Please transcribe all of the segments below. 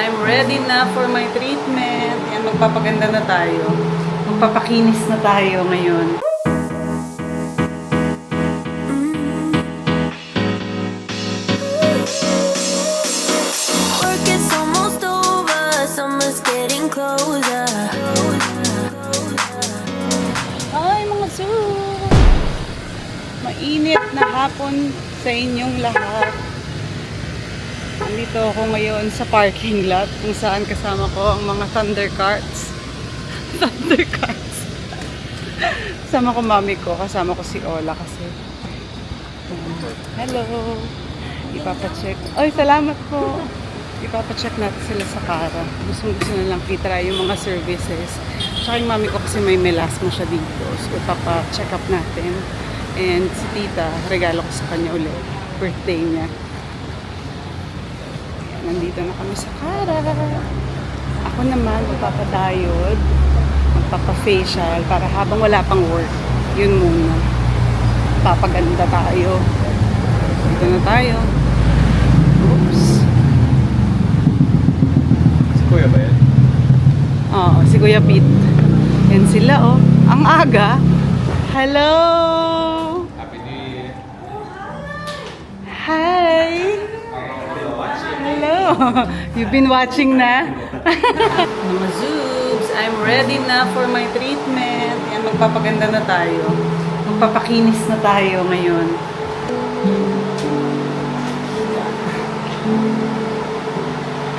I'm ready na for my treatment. Yan, magpapaganda na tayo. Magpapakinis na tayo ngayon. Work is almost over, summer's getting closer. Hi mga zoo! Mainit na hapon sa inyong lahat. Nandito ako ngayon sa parking lot kung saan kasama ko ang mga Thunder Carts. Thunder Carts. Kasama ko mami ko, kasama ko si Ola kasi. Hello! Ipapacheck. Ay, salamat po! Ipapacheck natin sila sa Cara. Gusto na lang kitry yung mga services. Tsaka yung mami ko kasi may melasma siya dito. So, ipapacheck up natin. And si tita, regalo ko sa kanya ulit. Birthday niya. Nandito na kami sa Cara. Ako naman, magpapadayod, magpapafacial para habang wala pang work, yun muna. Papaganda tayo. Dito na tayo. Oops. Si Kuya ba yan? Oo, si Kuya Pete. Yan sila, oh. Ang aga. Hello! Happy New Year. Hi! Hello! You've been watching na? Mga zoobs, I'm ready na for my treatment. Yan, magpapaganda na tayo. Magpapakinis na tayo ngayon.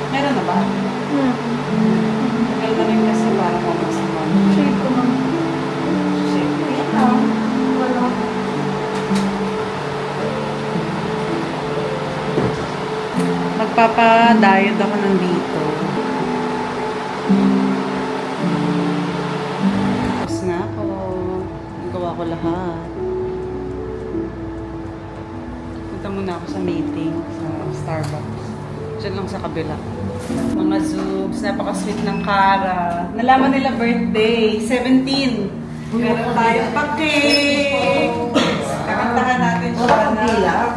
Meron na ba? Tagal na rin kasi para mo magsimon. Shape ko lang. Shape mo. Yan lang. Wala. Magpapa-diet ako nandito. Tapos na ako. Nagawa ko lahat. Punta muna ako sa meeting sa Starbucks. Diyan lang sa kabila. Mga zoobs, napaka-sweet ng Cara. Nalaman nila birthday, 17. Meron tayong pa-cake. Kakantahan natin siya na.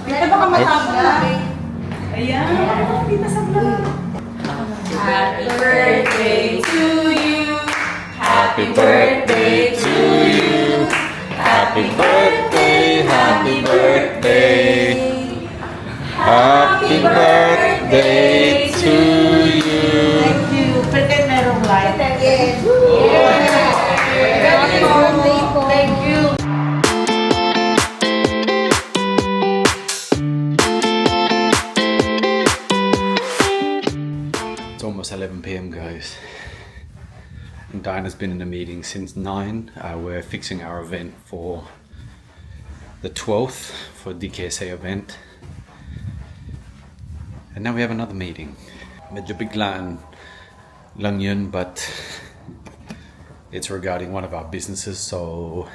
Ito baka matabla. Ayan. Kita sa vlog. Happy birthday to you. Happy birthday to you. Happy birthday, happy birthday. Happy birthday to you. Thank you. Pretend merong light. Yes. Happy birthday po. Thank you. It's almost 11 p.m. guys. And Dinah's been in the meeting since 9. We're fixing our event for the 12th for DKSA event. And now we have another meeting. Medyo biglaan lang yun, but it's regarding one of our businesses, so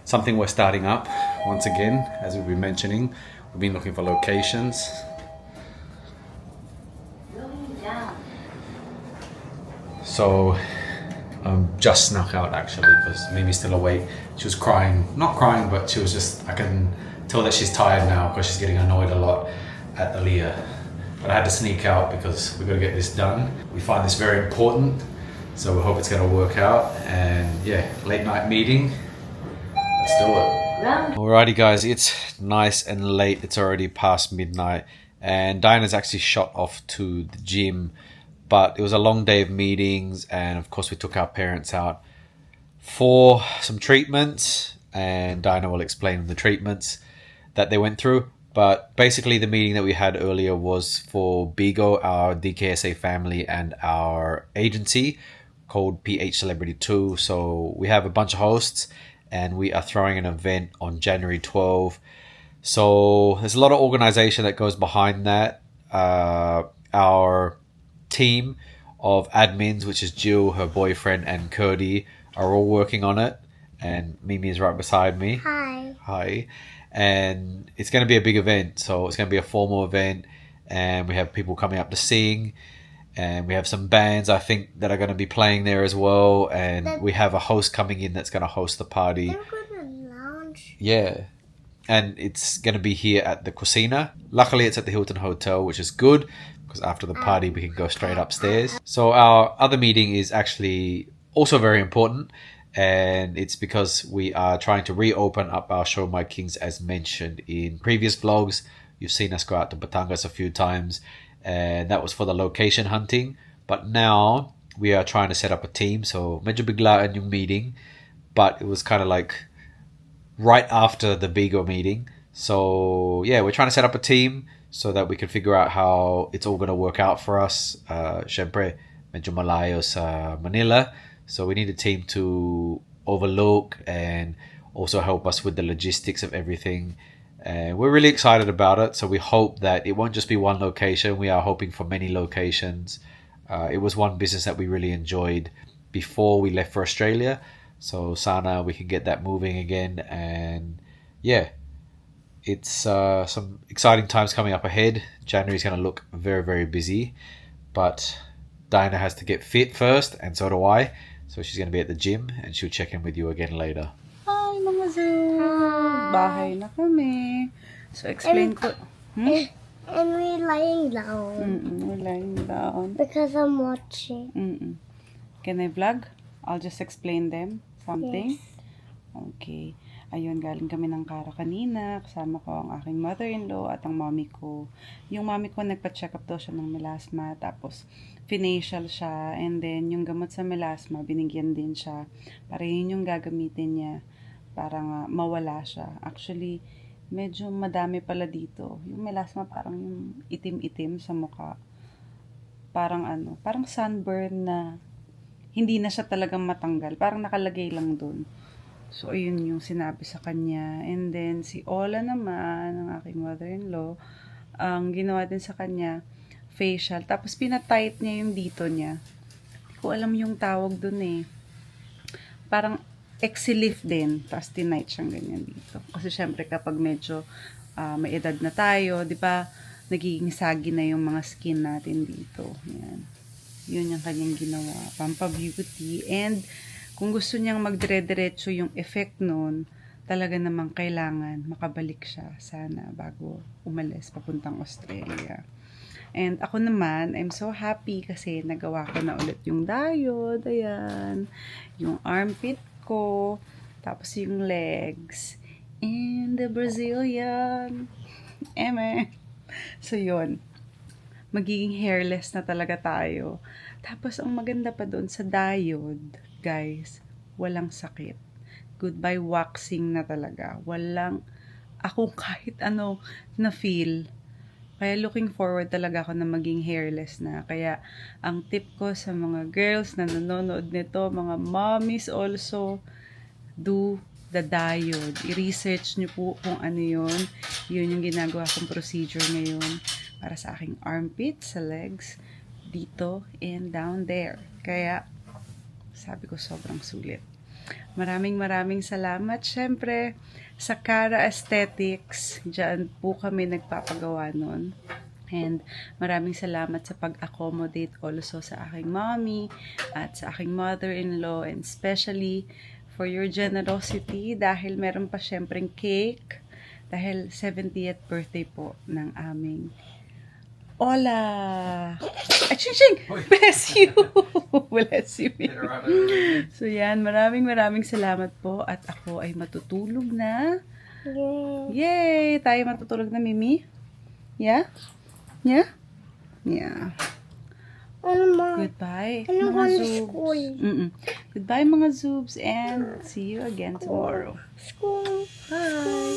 something we're starting up once again, as we've been mentioning. We've been looking for locations. So just snuck out actually because Mimi's still awake. She was crying, not crying, but she was just, I can tell that she's tired now because she's getting annoyed a lot at Aaliyah. But I had to sneak out because we've got to get this done. We find this very important, so we hope it's going to work out. And yeah, late night meeting. Let's do it. Alrighty guys, it's nice and late. It's already past midnight and Dinah's actually shot off to the gym. But it was a long day of meetings, and of course we took our parents out for some treatments, and Dinah will explain the treatments that they went through. But basically the meeting that we had earlier was for Bigo, our DKSA family, and our agency called PH Celebrity 2. So we have a bunch of hosts, and we are throwing an event on January 12. So there's a lot of organization that goes behind that. Our team of admins, which is Jill, her boyfriend, and Cody, are all working on it. And Mimi is right beside me. Hi. Hi. And it's going to be a big event. So it's going to be a formal event. And we have people coming up to sing. And we have some bands, I think, that are going to be playing there as well. And we have a host coming in that's going to host the party. They're gonna lounge. Yeah. and it's going to be here at the Cucina. Luckily, it's at the Hilton Hotel, which is good because after the party, we can go straight upstairs. So our other meeting is actually also very important, and it's because we are trying to reopen up our show My Kings as mentioned in previous vlogs. You've seen us go out to Batangas a few times, and that was for the location hunting. But now we are trying to set up a team. So medyo biglaan yung meeting, but it was kind of like right after the Bigo meeting. So yeah, we're trying to set up a team so that we can figure out how it's all going to work out for us. Syempre, medyo malayo sa Manila. So we need a team to overlook and also help us with the logistics of everything. And we're really excited about it. So we hope that it won't just be one location. We are hoping for many locations. It was one business that we really enjoyed before we left for Australia. So sana we can get that moving again. And yeah, it's some exciting times coming up ahead. January's going to look very, very busy. But Diana has to get fit first, and so do I. So she's going to be at the gym, and she'll check in with you again later. Hi, mga Zoom! Bahay na kami. So, explain ko. And we're lying down We're lying down. because I'm watching. Can I vlog? I'll just explain them something. Yes. Okay. Ayun, galing kami ng Cara kanina. Kasama ko ang aking mother-in-law at ang mommy ko. Yung mommy ko, nagpa-check up daw siya ng melasma. Tapos, finacial siya. And then, yung gamot sa melasma, binigyan din siya. Para yun yung gagamitin niya. Para nga mawala siya. Actually, medyo madami pala dito. Yung melasma, parang yung itim-itim sa mukha. Parang parang sunburn na hindi na siya talagang matanggal. Parang nakalagay lang dun. So, ayun yung sinabi sa kanya. And then, si Ola naman, ang aking mother-in-law, ang ginawa din sa kanya, facial. Tapos, pinatight niya yung dito niya. Hindi ko alam yung tawag dun eh. Parang, exilift din. Tapos, tinight siyang ganyan dito. Kasi, syempre, kapag medyo may edad na tayo, di ba, nagiging sagi na yung mga skin natin dito. Yan. Yun yung kanyang ginawa. Pampa-beauty. And, kung gusto niyang magdire-diretso yung effect nun, talaga namang kailangan makabalik siya sana bago umalis papuntang Australia. And ako naman, I'm so happy kasi nagawa ko na ulit yung diode, ayan, yung armpit ko, tapos yung legs, and the Brazilian, So yun, magiging hairless na talaga tayo. Tapos ang maganda pa doon sa diode, guys, walang sakit. Goodbye waxing na talaga. Walang akong kahit ano na feel. Kaya looking forward talaga ako na maging hairless na. Kaya ang tip ko sa mga girls na nanonood nito, mga mommies also, do the diode. I-research nyo po kung ano yun. Yun yung ginagawa kong procedure ngayon para sa aking armpit, sa legs, dito and down there. Kaya sabi ko sobrang sulit. Maraming salamat. Syempre, sa Cara Aesthetics, dyan po kami nagpapagawa nun. And maraming salamat sa pag-accommodate also sa aking mommy at sa aking mother-in-law, and especially for your generosity dahil meron pa syempreng cake dahil 70th birthday po ng aming Ola! Aching! Bless you! Bless you. So yan, maraming salamat po at ako ay matutulog na. Yay! Tayo matutulog na, Mimi? Yeah? Yeah? Yeah. Goodbye, mga Zoobs. Goodbye, mga Zoobs, and see you again tomorrow. School. Bye!